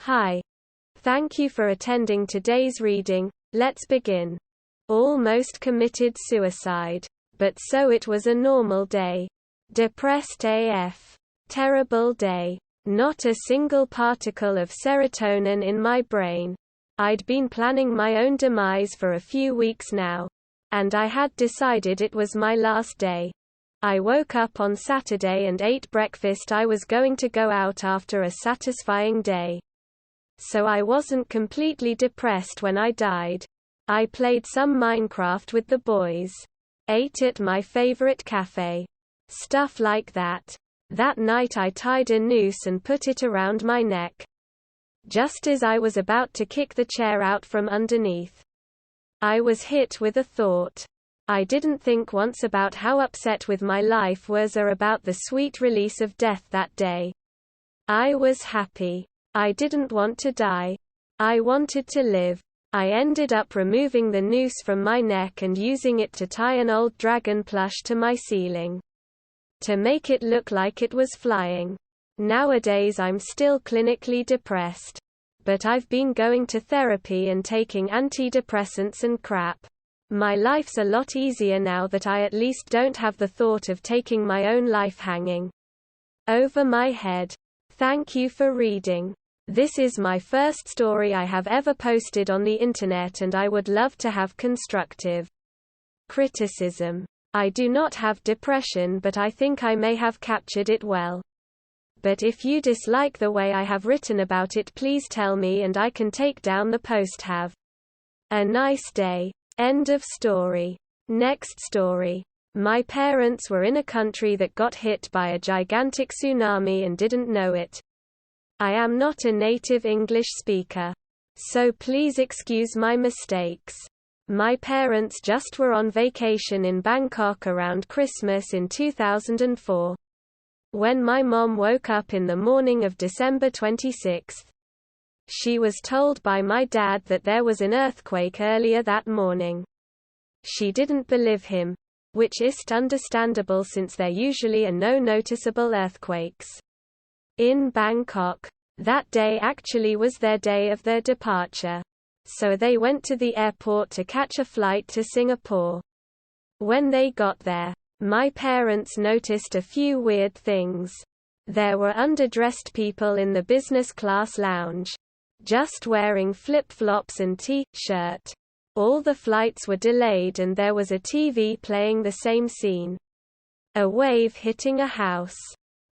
Hi. Thank you for attending today's reading. Let's begin. Almost committed suicide. But so it was a normal day. Depressed AF. Terrible day. Not a single particle of serotonin in my brain. I'd been planning my own demise for a few weeks now. And I had decided it was my last day. I woke up on Saturday and ate breakfast. I was going to go out after a satisfying day. So I wasn't completely depressed when I died. I played some Minecraft with the boys. Ate at my favorite cafe. Stuff like that. That night I tied a noose and put it around my neck. Just as I was about to kick the chair out from underneath, I was hit with a thought. I didn't think once about how upset with my life was or about the sweet release of death that day. I was happy. I didn't want to die. I wanted to live. I ended up removing the noose from my neck and using it to tie an old dragon plush to my ceiling, to make it look like it was flying. Nowadays I'm still clinically depressed. But I've been going to therapy and taking antidepressants and crap. My life's a lot easier now that I at least don't have the thought of taking my own life hanging over my head. Thank you for reading. This is my first story I have ever posted on the internet, and I would love to have constructive criticism. I do not have depression, but I think I may have captured it well. But if you dislike the way I have written about it, please tell me and I can take down the post. Have a nice day. End of story. Next story. My parents were in a country that got hit by a gigantic tsunami and didn't know it. I am not a native English speaker, so please excuse my mistakes. My parents just were on vacation in Bangkok around Christmas in 2004. When my mom woke up in the morning of December 26, she was told by my dad that there was an earthquake earlier that morning. She didn't believe him, which is understandable since there usually are no noticeable earthquakes in Bangkok. That day actually was their day of their departure. So they went to the airport to catch a flight to Singapore. When they got there, my parents noticed a few weird things. There were underdressed people in the business class lounge, just wearing flip-flops and t-shirt. All the flights were delayed and there was a TV playing the same scene. A wave hitting a house.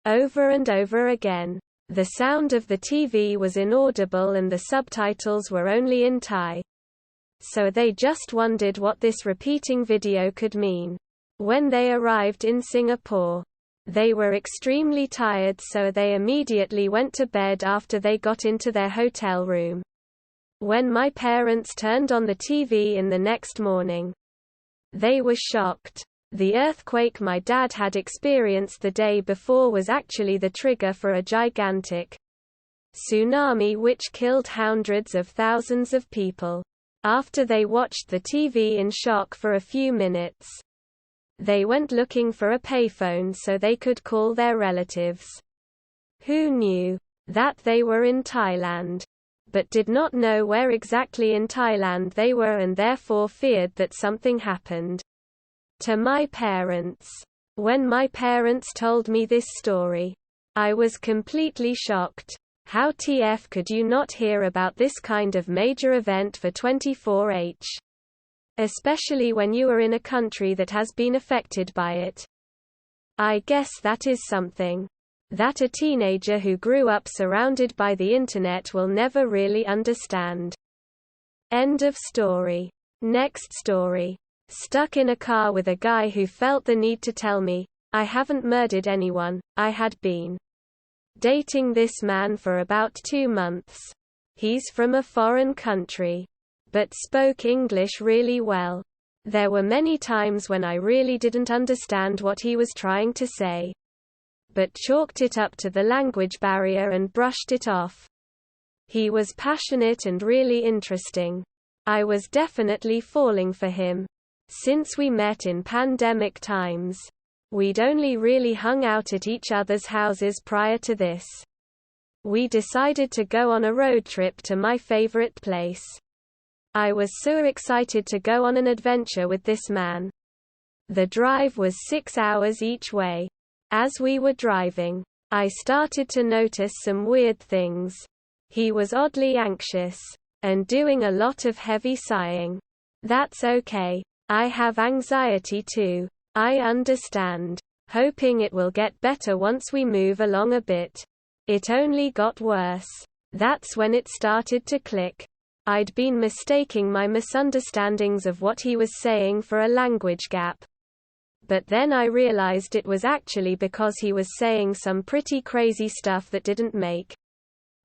Over and over again. The sound of the TV was inaudible and the subtitles were only in Thai. So they just wondered what this repeating video could mean. When they arrived in Singapore, they were extremely tired, so they immediately went to bed after they got into their hotel room. When my parents turned on the TV in the next morning, they were shocked. The earthquake my dad had experienced the day before was actually the trigger for a gigantic tsunami which killed hundreds of thousands of people. After they watched the TV in shock for a few minutes, they went looking for a payphone so they could call their relatives, who knew that they were in Thailand, but did not know where exactly in Thailand they were and therefore feared that something happened to my parents. When my parents told me this story, I was completely shocked. How TF could you not hear about this kind of major event for 24H? Especially when you are in a country that has been affected by it. I guess that is something that a teenager who grew up surrounded by the internet will never really understand. End of story. Next story. Stuck in a car with a guy who felt the need to tell me, I haven't murdered anyone. I had been dating this man for about 2 months. He's from a foreign country, but spoke English really well. There were many times when I really didn't understand what he was trying to say, but chalked it up to the language barrier and brushed it off. He was passionate and really interesting. I was definitely falling for him. Since we met in pandemic times, we'd only really hung out at each other's houses prior to this. We decided to go on a road trip to my favorite place. I was so excited to go on an adventure with this man. The drive was 6 hours each way. As we were driving, I started to notice some weird things. He was oddly anxious, and doing a lot of heavy sighing. That's okay. I have anxiety too. I understand. Hoping it will get better once we move along a bit. It only got worse. That's when it started to click. I'd been mistaking my misunderstandings of what he was saying for a language gap. But then I realized it was actually because he was saying some pretty crazy stuff that didn't make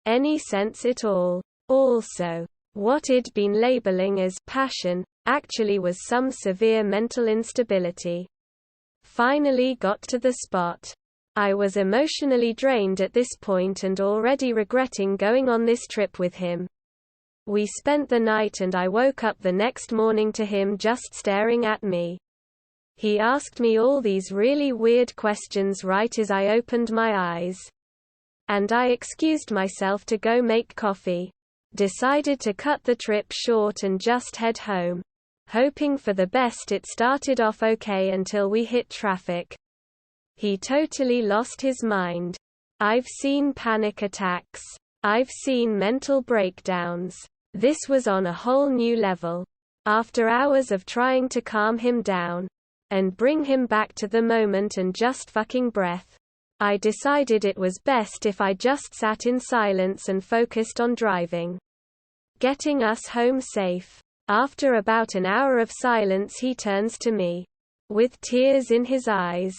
any sense at all. Also, what I'd been labeling as passion actually was some severe mental instability. Finally got to the spot. I was emotionally drained at this point and already regretting going on this trip with him. We spent the night and I woke up the next morning to him just staring at me. He asked me all these really weird questions right as I opened my eyes. And I excused myself to go make coffee. Decided to cut the trip short and just head home. Hoping for the best. It started off okay until we hit traffic. He totally lost his mind. I've seen panic attacks. I've seen mental breakdowns. This was on a whole new level. After hours of trying to calm him down and bring him back to the moment and just fucking breath, I decided it was best if I just sat in silence and focused on driving, getting us home safe. After about an hour of silence, he turns to me with tears in his eyes.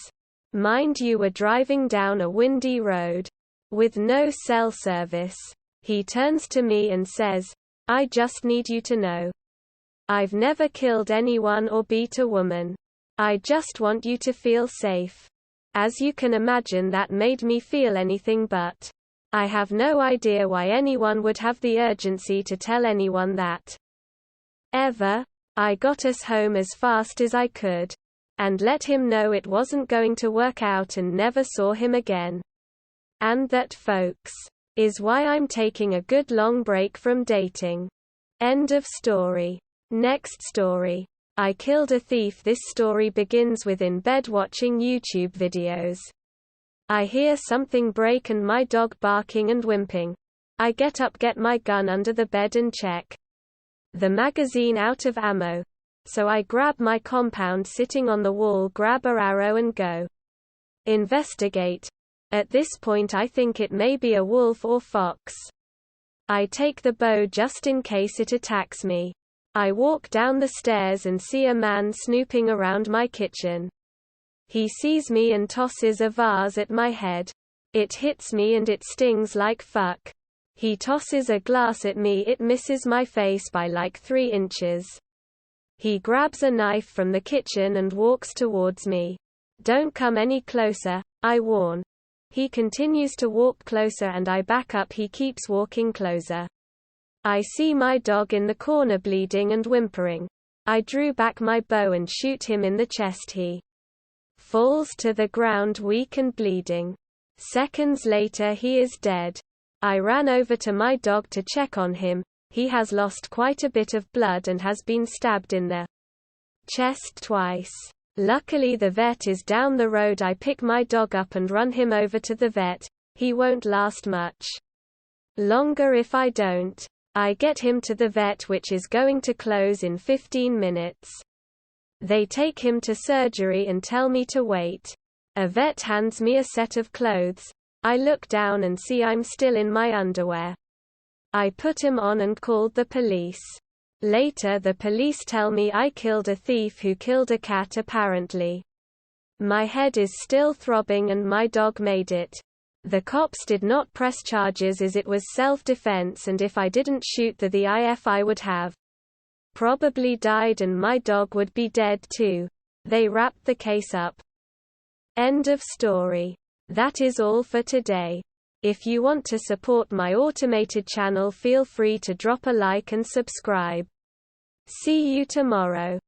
Mind you, we're driving down a windy road with no cell service. He turns to me and says, "I just need you to know, I've never killed anyone or beat a woman. I just want you to feel safe." As you can imagine, that made me feel anything but. I have no idea why anyone would have the urgency to tell anyone that. Ever. I got us home as fast as I could and let him know it wasn't going to work out and never saw him again. And that, folks, is why I'm taking a good long break from dating. End of story. Next story. I killed a thief. This story begins with in bed watching YouTube videos. I hear something break and my dog barking and whimpering. I get up, get my gun under the bed and check the magazine out of ammo. So I grab my compound sitting on the wall, grab a arrow and go investigate. At this point I think it may be a wolf or fox. I take the bow just in case it attacks me. I walk down the stairs and see a man snooping around my kitchen. He sees me and tosses a vase at my head. It hits me and it stings like fuck. He tosses a glass at me. It misses my face by like 3 inches. He grabs a knife from the kitchen and walks towards me. "Don't come any closer," I warn. He continues to walk closer and I back up. He keeps walking closer. I see my dog in the corner bleeding and whimpering. I drew back my bow and shoot him in the chest. He falls to the ground weak and bleeding. Seconds later he is dead. I ran over to my dog to check on him. He has lost quite a bit of blood and has been stabbed in the chest twice. Luckily the vet is down the road. I pick my dog up and run him over to the vet. He won't last much longer if I don't. I get him to the vet, which is going to close in 15 minutes. They take him to surgery and tell me to wait. A vet hands me a set of clothes. I look down and see I'm still in my underwear. I put him on and called the police. Later the police tell me I killed a thief who killed a cat apparently. My head is still throbbing and my dog made it. The cops did not press charges as it was self-defense, and if I didn't shoot the IF I would have probably died and my dog would be dead too. They wrapped the case up. End of story. That is all for today. If you want to support my automated channel, feel free to drop a like and subscribe. See you tomorrow.